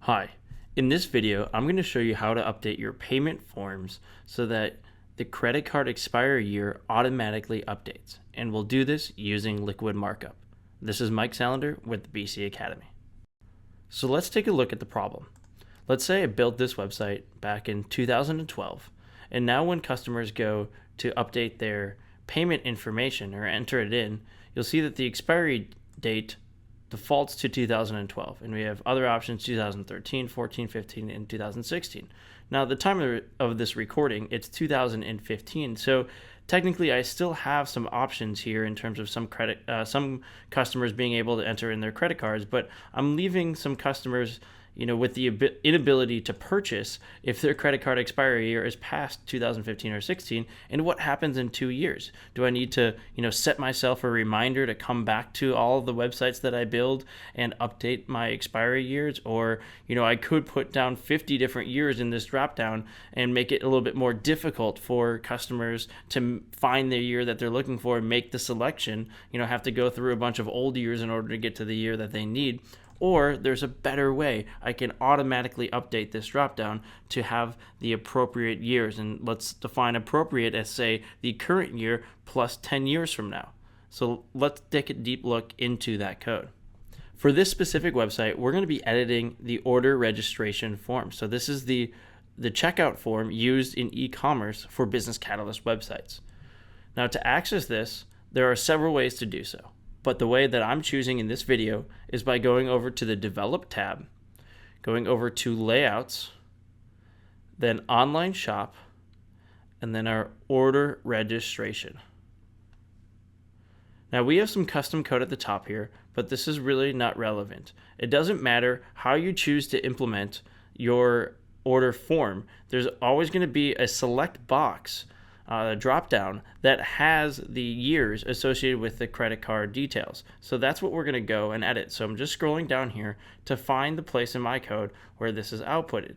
Hi, in this video, I'm going to show you how to update your payment forms so that the credit card expiry year automatically updates. And we'll do this using Liquid Markup. This is Mike Salander with the BC Academy. So let's take a look at the problem. Let's say I built this website back in 2012, and now when customers go to update their payment information or enter it in, you'll see that the expiry date defaults to 2012, and we have other options 2013, 14, 15, and 2016. Now, at the time of this recording, it's 2015, so technically I still have some options here in terms of some customers being able to enter in their credit cards, but I'm leaving some customers with the inability to purchase if their credit card expiry year is past 2015 or 16, and what happens in 2 years? Do I need to, set myself a reminder to come back to all of the websites that I build and update my expiry years? Or, I could put down 50 different years in this dropdown and make it a little bit more difficult for customers to find the year that they're looking for and make the selection, have to go through a bunch of old years in order to get to the year that they need. Or there's a better way. I can automatically update this dropdown to have the appropriate years. And let's define appropriate as, say, the current year plus 10 years from now. So let's take a deep look into that code. For this specific website, we're going to be editing the order registration form. So this is the checkout form used in e-commerce for Business Catalyst websites. Now, to access this, there are several ways to do so. But the way that I'm choosing in this video is by going over to the Develop tab, going over to Layouts, then Online Shop, and then our Order Registration. Now we have some custom code at the top here, but this is really not relevant. It doesn't matter how you choose to implement your order form. There's always going to be a select box drop down that has the years associated with the credit card details. So that's what we're going to go and edit. So I'm just scrolling down here to find the place in my code where this is outputted.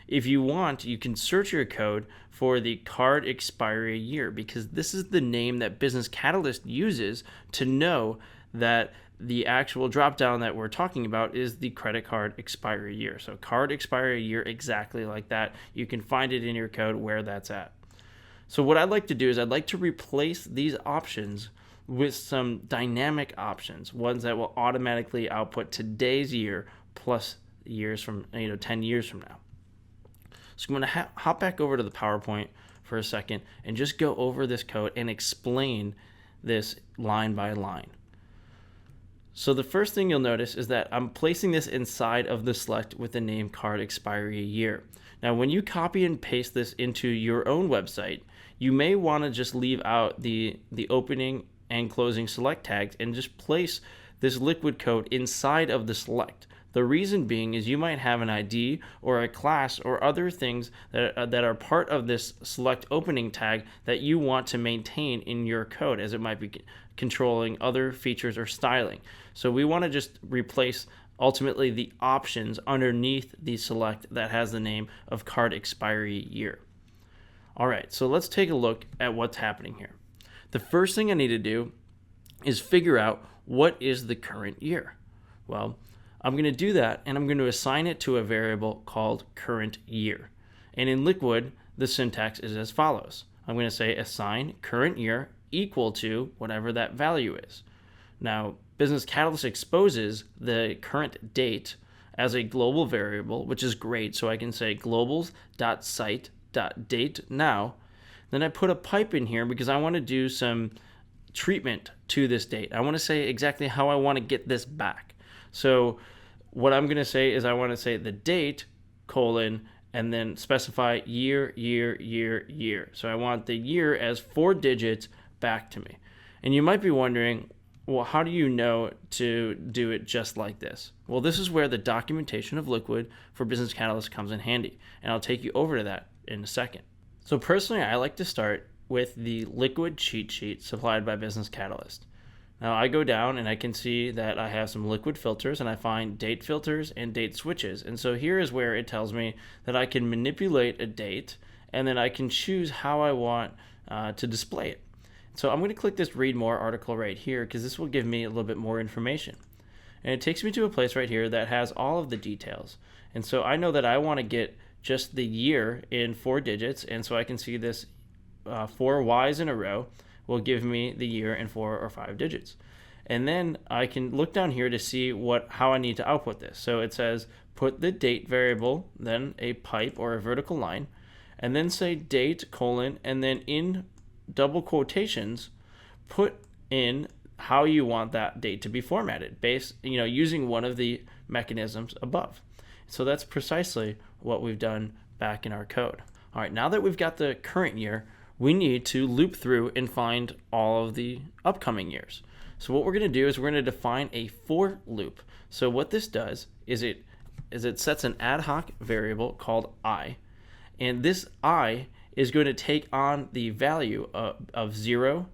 If you want, you can search your code for the card expiry year, because this is the name that Business Catalyst uses to know that the actual drop down that we're talking about is the credit card expiry year. So card expiry year, exactly like that. You can find it in your code where that's at. So what I'd like to do is I'd like to replace these options with some dynamic options, ones that will automatically output today's year plus years from 10 years from now. So I'm going to hop back over to the PowerPoint for a second and just go over this code and explain this line by line. So the first thing you'll notice is that I'm placing this inside of the select with the name card expiry year. Now, when you copy and paste this into your own website, you may want to just leave out the opening and closing select tags and just place this liquid code inside of the select. The reason being is you might have an ID or a class or other things that are part of this select opening tag that you want to maintain in your code, as it might be controlling other features or styling. So we want to just replace ultimately the options underneath the select that has the name of card expiry year. All right, so let's take a look at what's happening here. The first thing I need to do is figure out what is the current year. Well, I'm going to do that, and I'm going to assign it to a variable called current year. And in Liquid, the syntax is as follows. I'm going to say assign current year equal to whatever that value is. Now, Business Catalyst exposes the current date as a global variable, which is great. So I can say globals.site.date now. Then I put a pipe in here because I want to do some treatment to this date. I want to say exactly how I want to get this back. So what I'm going to say is I want to say the date, colon, and then specify year, year, year, year. So I want the year as 4 digits back to me. And you might be wondering, well, how do you know to do it just like this? Well, this is where the documentation of Liquid for Business Catalyst comes in handy, and I'll take you over to that in a second. So personally, I like to start with the Liquid cheat sheet supplied by Business Catalyst. Now I go down and I can see that I have some Liquid filters, and I find date filters and date switches. And so here is where it tells me that I can manipulate a date, and then I can choose how I want to display it. So I'm going to click this read more article right here because this will give me a little bit more information. And it takes me to a place right here that has all of the details. And so I know that I want to get just the year in 4 digits, and so I can see this 4 Y's in a row will give me the year in 4 or 5 digits. And then I can look down here to see how I need to output this. So it says put the date variable, then a pipe or a vertical line, and then say date colon, and then in double quotations put in how you want that date to be formatted based, using one of the mechanisms above. So that's precisely what we've done back in our code. All right, now that we've got the current year, we need to loop through and find all of the upcoming years. So what we're going to do is we're going to define a for loop. So what this does is it sets an ad hoc variable called I, and this I is going to take on the value of 0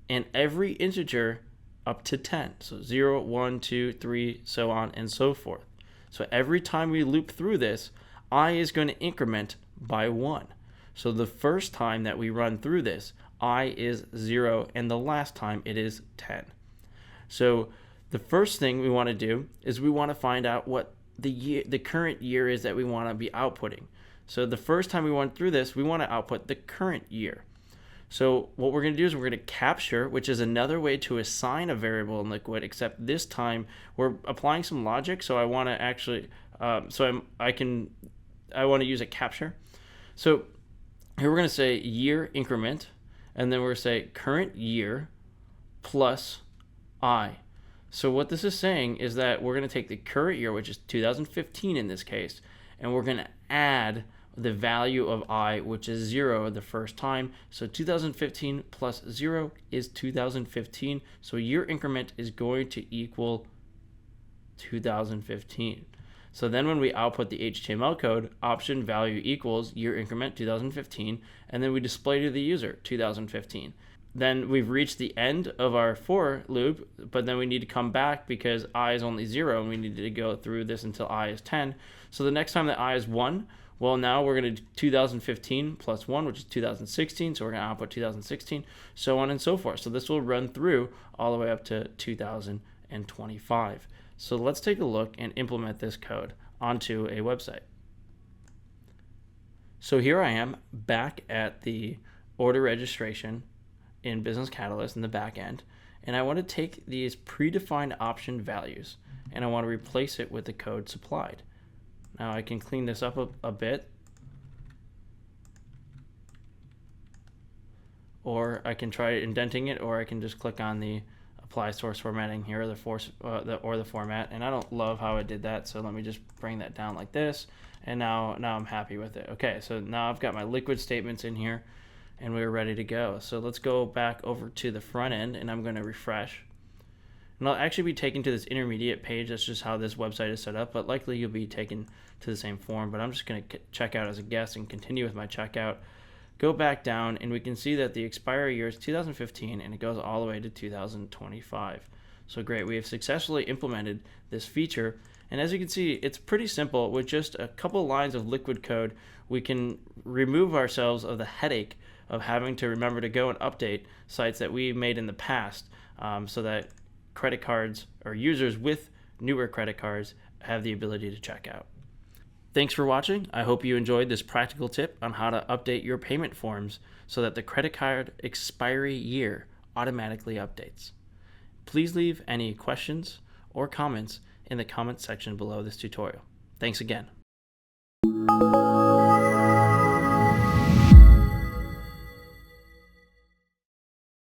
and every integer up to 10. So 0, 1, 2, 3, so on and so forth. So every time we loop through this, I is going to increment by 1. So the first time that we run through this, I is 0, and the last time it is 10. So the first thing we want to do is we want to find out what the current year is that we want to be outputting. So the first time we went through this, we want to output the current year. So what we're going to do is we're going to capture, which is another way to assign a variable in Liquid, except this time we're applying some logic. So I want to actually, I want to use a capture. So here we're going to say year increment, and then we're going to say current year plus I. So what this is saying is that we're going to take the current year, which is 2015 in this case, and we're going to add the value of I, which is 0 the first time. So 2015 plus 0 is 2015. So year increment is going to equal 2015. So then when we output the HTML code, option value equals year increment 2015, and then we display to the user 2015. Then we've reached the end of our for loop, but then we need to come back because I is only 0, and we need to go through this until I is 10. So the next time that I is 1, well, now we're going to do 2015 plus 1, which is 2016, so we're going to output 2016, so on and so forth. So this will run through all the way up to 2025. So let's take a look and implement this code onto a website. So here I am back at the order registration in Business Catalyst in the back end, and I want to take these predefined option values and I want to replace it with the code supplied. Now I can clean this up a bit, or I can try indenting it, or I can just click on the apply source formatting here, the format, and I don't love how I did that, so let me just bring that down like this, and now I'm happy with it. Okay, so now I've got my Liquid statements in here, and we're ready to go. So let's go back over to the front end, and I'm going to refresh. And I'll actually be taken to this intermediate page. That's just how this website is set up, but likely you'll be taken to the same form. But I'm just going to check out as a guest and continue with my checkout. Go back down, and we can see that the expiry year is 2015, and it goes all the way to 2025. So great, we have successfully implemented this feature. And as you can see, it's pretty simple. With just a couple lines of Liquid code, we can remove ourselves of the headache of having to remember to go and update sites that we made in the past, so that credit cards or users with newer credit cards have the ability to check out. Thanks for watching. I hope you enjoyed this practical tip on how to update your payment forms so that the credit card expiry year automatically updates. Please leave any questions or comments in the comment section below this tutorial. Thanks again.